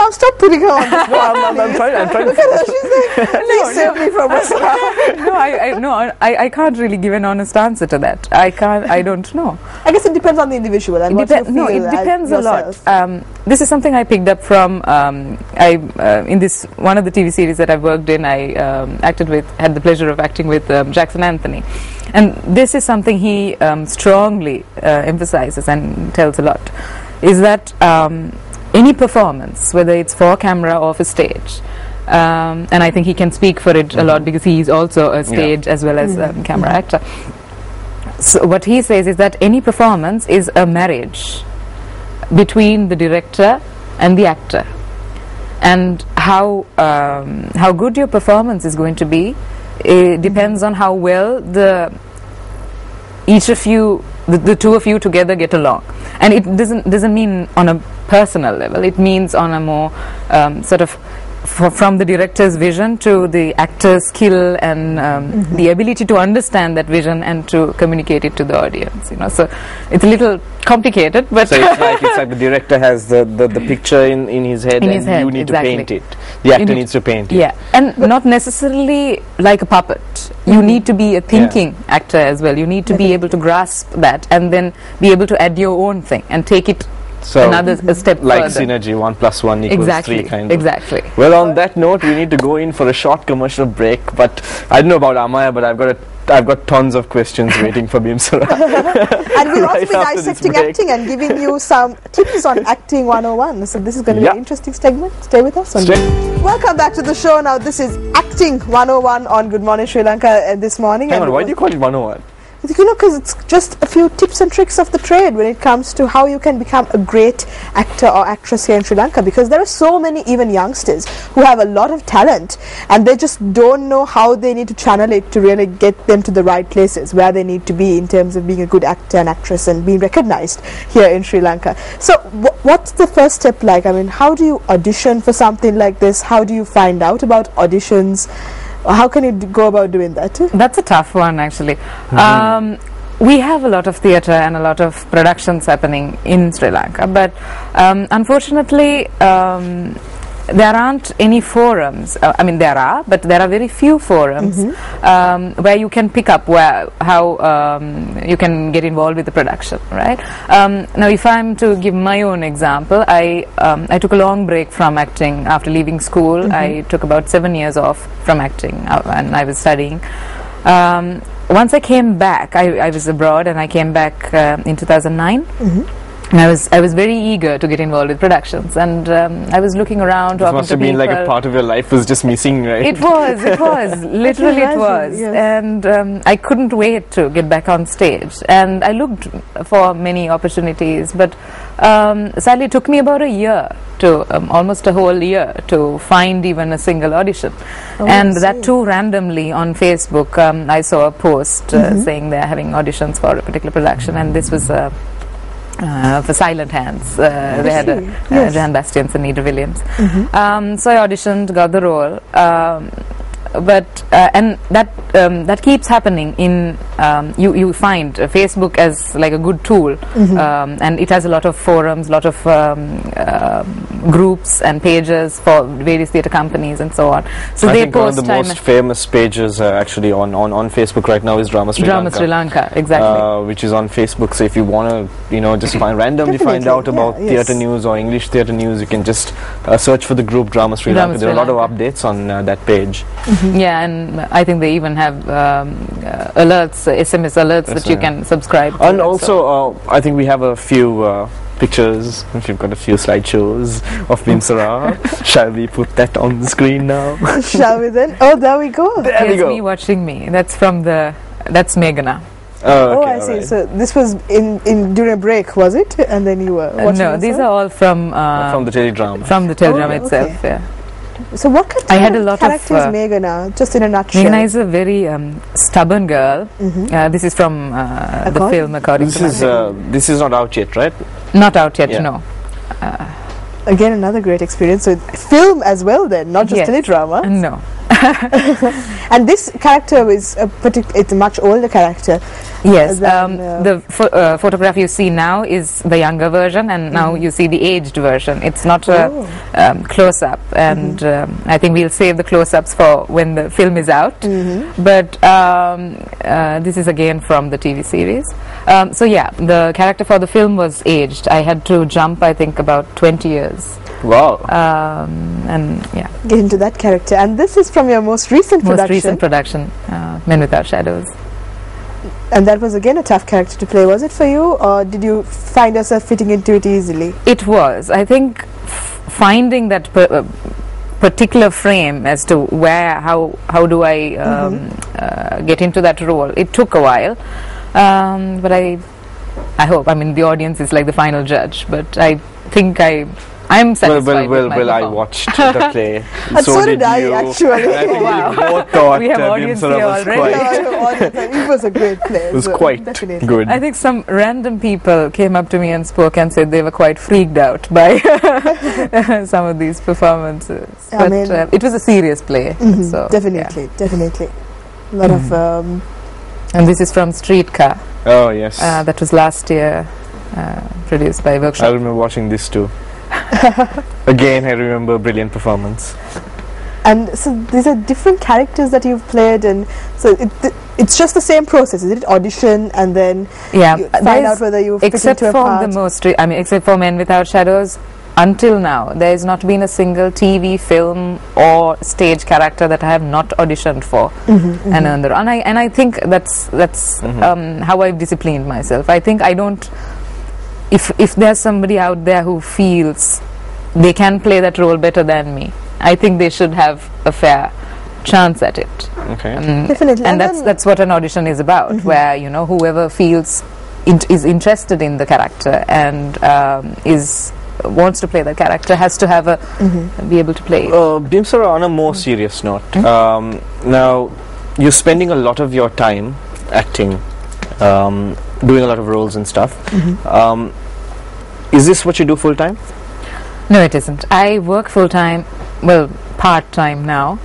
Now stop putting her on the spot. I'm trying to Look at her, she's like, please save me from myself. I can't really give an honest answer to that. I don't know. I guess it depends on the individual and what you feel. No, it depends a yourself. lot. This is something I picked up from in this one of the TV series that I've worked in. I had the pleasure of acting with Jackson Anthony, and this is something he strongly emphasizes and tells a lot. Is that any performance, whether it's for camera or for stage, and I think he can speak for it a lot because he is also a stage as well as camera actor. So what he says is that any performance is a marriage between the director and the actor, and how good your performance is going to be depends on how well each of you, the two of you together, get along. And it doesn't mean on a personal level. It means on a more sort of from the director's vision to the actor's skill and the ability to understand that vision and to communicate it to the audience. So it's a little complicated, but so it's like the director has the picture in his head, you need to paint it. The actor needs to paint it. Yeah, and not necessarily like a puppet. You need to be a thinking actor as well. You need to be able to grasp that and then be able to add your own thing and take it a step like further. synergy, 1 + 1 = 3 kind of. Exactly. Well, on that note, we need to go in for a short commercial break, but I don't know about Amaya, but I've got tons of questions waiting for Bimsara. And we'll also be dissecting acting and giving you some tips on acting 101. So this is going to be an interesting segment. Stay with us. Welcome back to the show. Now this is Acting 101 on Good Morning Sri Lanka this morning. Hang on, why do you call it 101? Because it's just a few tips and tricks of the trade when it comes to how you can become a great actor or actress here in Sri Lanka, because there are so many even youngsters who have a lot of talent and they just don't know how they need to channel it to really get them to the right places where they need to be in terms of being a good actor and actress and being recognized here in Sri Lanka. So what's the first step like? I mean, how do you audition for something like this? How do you find out about auditions? How can you go about doing that? That's a tough one, actually. We have a lot of theatre and a lot of productions happening in Sri Lanka, but unfortunately there aren't any forums. I mean, there are, but there are very few forums where you can pick up how you can get involved with the production, right? Now, if I'm to give my own example, I took a long break from acting after leaving school. I took about 7 years off from acting and I was studying. Once I came back, I was abroad and I came back in 2009. And I was very eager to get involved with productions, and I was looking around, talking to people. This must have been like a part of your life was just missing, right? It was, literally it was. Yes. And I couldn't wait to get back on stage, and I looked for many opportunities, but sadly it took me about a year to, almost a whole year to find even a single audition. And that too randomly on Facebook, I saw a post saying they're having auditions for a particular production, and this was for Silent Hands. They had Jan Bastians and Nida Williams. So I auditioned, got the role, but and that keeps happening in you find Facebook as like a good tool, and it has a lot of forums, lot of groups and pages for various theatre companies and so on. So I think one of the most famous pages actually on Facebook right now is Drama Sri Lanka, exactly, which is on Facebook. So if you want to just randomly find out about theatre news or English theatre news, you can just search for the group Drama Sri Lanka. There are a lot of updates on that page. Yeah, and I think they even have alerts, SMS alerts that you can subscribe to. And also, I think we have a few pictures. We've got a few slideshows of Bimsara. Shall we put that on the screen now? Shall we then? Oh, there we go. There we go. Me watching me. That's Meghana. Oh, okay, I see. Right. So this was during a break, was it? And then you were watching no, these are all from the teledrama. From the teledrama itself, yeah. So what kind of character is Meghana, just in a nutshell? Meghana is a very stubborn girl. This is from the film According to This is not out yet, right? Not out yet, no. Again, another great experience. So film as well then, not just teledrama. No. And this character is it's a much older character. Yes, the photograph you see now is the younger version, and now you see the aged version. It's not a close-up, and I think we'll save the close-ups for when the film is out. But this is again from the TV series. So yeah, the character for the film was aged. I had to jump, I think, about 20 years. Wow. And yeah, get into that character. And this is from your most recent production, Men Without Shadows. And that was again a tough character to play. Was it for you, or did you find yourself fitting into it easily? It was. I think finding that particular frame as to how do I get into that role. It took a while, but I hope. I mean, the audience is like the final judge, but I think I'm satisfied with my I watched the play. And so did I, actually. I think we both thought we have audience Bimsara here was already. It was a great play. It was quite good. I think some random people came up to me and spoke and said they were quite freaked out by some of these performances. But it was a serious play. So, definitely. A lot of... and this is from Streetcar. Oh, yes. That was last year, produced by Workshop. I remember watching this too. Again, I remember brilliant performance. And so these are different characters that you've played, and so it's just the same process, is it? Audition and then you find out whether you fit into a part. Except for Men Without Shadows, until now there has not been a single TV, film or stage character that I have not auditioned for and earned the role. And I think that's how I've disciplined myself. I think I don't. If there's somebody out there who feels they can play that role better than me, I think they should have a fair chance at it. Okay. Definitely. And that's what an audition is about, where whoever feels is interested in the character and wants to play that character has to have be able to play it. Bimsara, on a more serious note, now you're spending a lot of your time acting, doing a lot of roles and stuff. Is this what you do full time? No, it isn't. I work full time, well, part time now,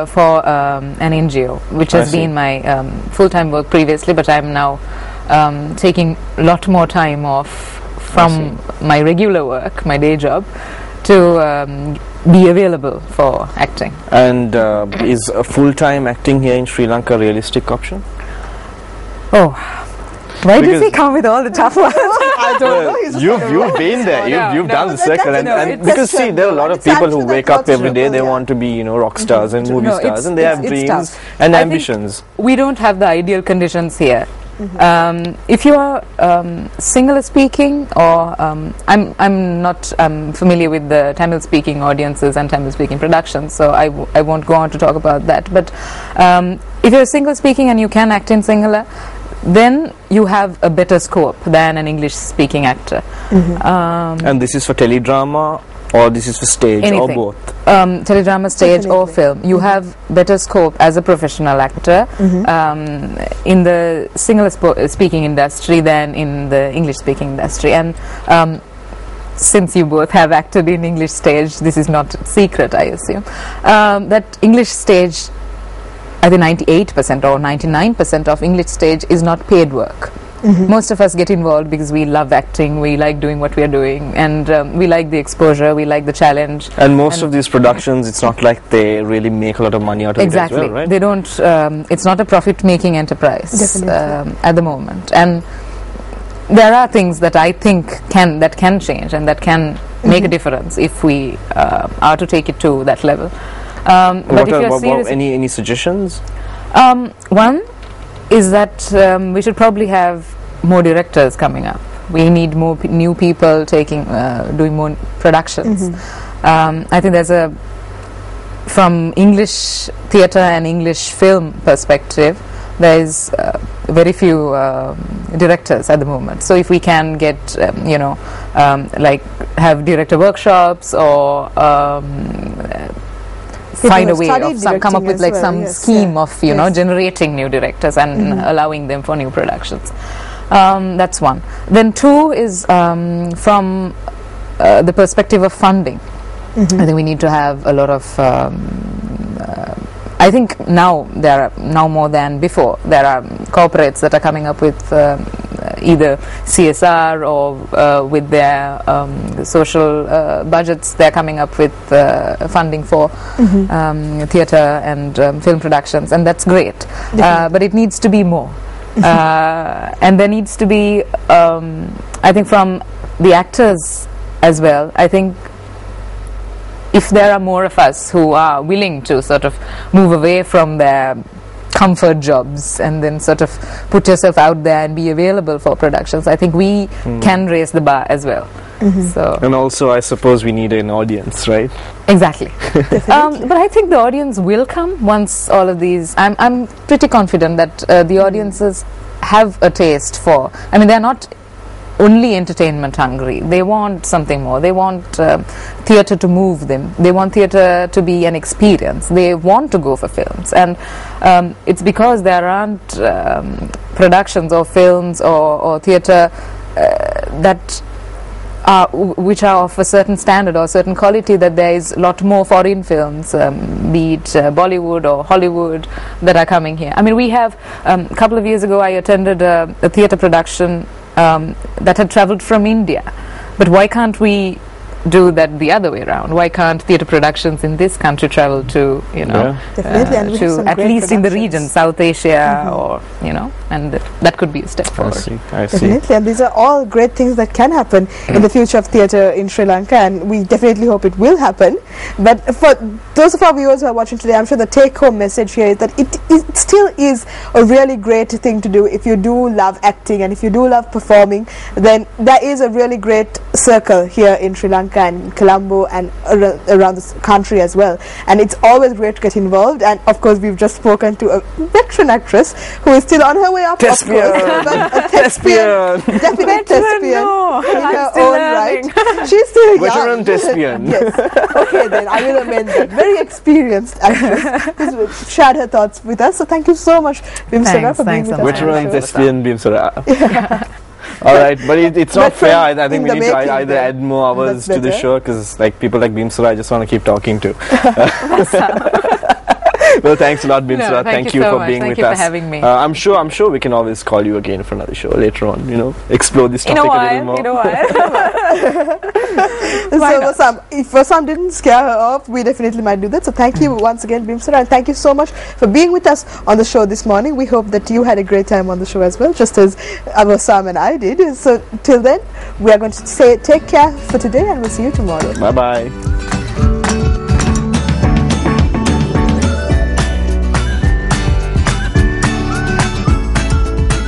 for an NGO, which has been my full time work previously, but I'm now taking a lot more time off from my regular work, my day job, to be available for acting. And is a full time acting here in Sri Lanka a realistic option? Oh, why does he come with all the tough ones? I don't know. You've been there. You've done the circle, and because see, there are a lot of people who wake up every day. They want to be, rock stars and movie stars, and they have dreams and ambitions. We don't have the ideal conditions here. If you are Sinhala speaking, or I'm not familiar with the Tamil speaking audiences and Tamil speaking productions, so I won't go on to talk about that. But if you're Sinhala speaking and you can act in Sinhala, then you have a better scope than an English speaking actor. And this is for teledrama, or this is for stage, or both? Teledrama, stage, or film. You have better scope as a professional actor in the Sinhala speaking industry than in the English speaking industry. And since you both have acted in English stage, this is not secret, I assume, that English stage, I think 98% or 99% of English stage is not paid work. Most of us get involved because we love acting, we like doing what we are doing, and we like the exposure, we like the challenge. And most of these productions, it's not like they really make a lot of money out of it as well, right? They don't, it's not a profit-making enterprise at the moment. And there are things that I think can change and that can make a difference if we are to take it to that level. But if you're serious, any suggestions? One is that we should probably have more directors coming up. We need more new people doing more productions. I think there's from English theatre and English film perspective, there is very few directors at the moment. So if we can get like have director workshops, or find a way of come up with like some scheme of generating new directors and allowing them for new productions. That's one. Then two is from the perspective of funding. I think we need to have a lot of I think now there are now more than before. There are corporates that are coming up with either CSR or with their social budgets. They're coming up with funding for theatre and film productions, and that's great. But it needs to be more, and there needs to be, I think, from the actors as well. I think if there are more of us who are willing to sort of move away from their comfort jobs and then sort of put yourself out there and be available for productions, I think we can raise the bar as well. So, and also I suppose we need an audience, right? Exactly. But I think the audience will come once all of these, I'm pretty confident that the audiences have a taste for, I mean, they're not only entertainment hungry. They want something more. They want theatre to move them. They want theatre to be an experience. They want to go for films, and it's because there aren't productions or films or theatre that which are of a certain standard or certain quality, that there is a lot more foreign films, be it Bollywood or Hollywood, that are coming here. I mean, we have a couple of years ago I attended a theatre production that had travelled from India, but why can't we do that the other way around? Why can't theatre productions in this country travel to, you know, to at least in the region, South Asia, or, you know, and that could be a step forward. I see. Definitely, and these are all great things that can happen in the future of theatre in Sri Lanka, and we definitely hope it will happen. But for those of our viewers who are watching today, I'm sure the take-home message here is that it still is a really great thing to do. If you do love acting and if you do love performing, then there is a really great circle here in Sri Lanka and Colombo and around the country as well, and it's always great to get involved. And of course we've just spoken to a veteran actress who is still on her way up, Thespian. of course, but a thespian, definite thespian in her own right. She's still Veteran young. thespian. Yes. Okay, then I will amend that. Very experienced actress who's shared her thoughts with us. So thank you so much, Bimsara, for being with us. Veteran thespian Bimsara. All right, but it's not fair. I think we need to either add more hours to the show, because like people like Bimsara, I just want to keep talking to. Well, thanks a lot, Bimsara. No, thank you for being with us. Thank you for having me. I'm sure we can always call you again for another show later on. You know, explore this topic a little more. In a while. So if Vasam didn't scare her off, we definitely might do that. So thank you once again, Bimsara, and thank you so much for being with us on the show this morning. We hope that you had a great time on the show as well, just as Vasam and I did. So till then, we are going to say take care for today, and we'll see you tomorrow. Bye bye.